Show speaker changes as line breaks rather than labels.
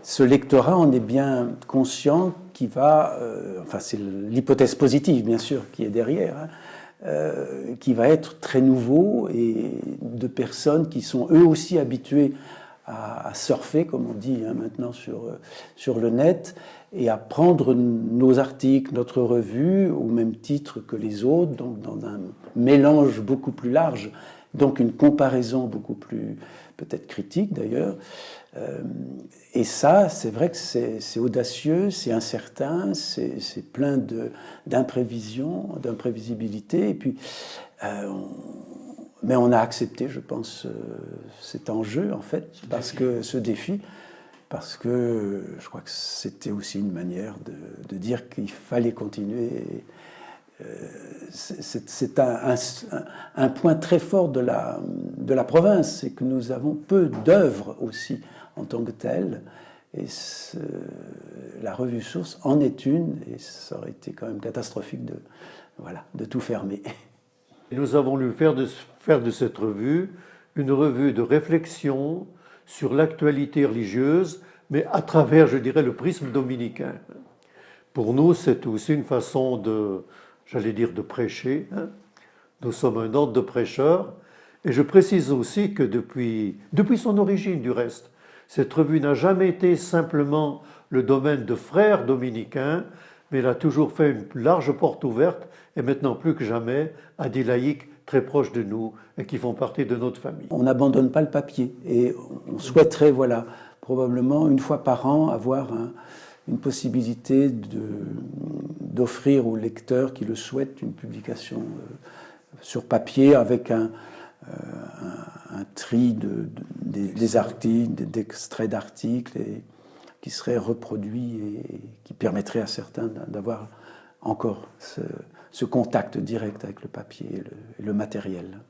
Ce lectorat, on est bien conscient qu'il va, enfin c'est l'hypothèse positive bien sûr qui est derrière, qui va être très nouveau et de personnes qui sont eux aussi habituées à surfer, comme on dit maintenant sur le net, et à prendre nos articles, notre revue, au même titre que les autres, donc dans un mélange beaucoup plus large, donc une comparaison beaucoup plus peut-être critique d'ailleurs. Et ça, c'est vrai que c'est audacieux, c'est incertain, c'est plein d'imprévision, d'imprévisibilité. Et puis, mais on a accepté, je pense, cet enjeu, en fait, parce que ce défi, parce que je crois que c'était aussi une manière de dire qu'il fallait continuer. C'est un point très fort de la province, c'est que nous avons peu d'œuvres aussi en tant que telles. Et la revue Source en est une, et ça aurait été quand même catastrophique de tout fermer.
Nous avons voulu faire de cette revue une revue de réflexion sur l'actualité religieuse, mais à travers, je dirais, le prisme dominicain. Pour nous, c'est aussi une façon de prêcher. Nous sommes un ordre de prêcheurs. Et je précise aussi que depuis son origine, du reste, cette revue n'a jamais été simplement le domaine de frères dominicains, mais elle a toujours fait une large porte ouverte, et maintenant plus que jamais, à des laïcs très proches de nous et qui font partie de notre famille.
On n'abandonne pas le papier, et on souhaiterait, voilà, probablement une fois par an, avoir une possibilité d'offrir aux lecteurs qui le souhaitent une publication sur papier avec un tri des articles, d'extraits d'articles qui seraient reproduits et qui permettraient à certains d'avoir encore ce contact direct avec le papier et le matériel.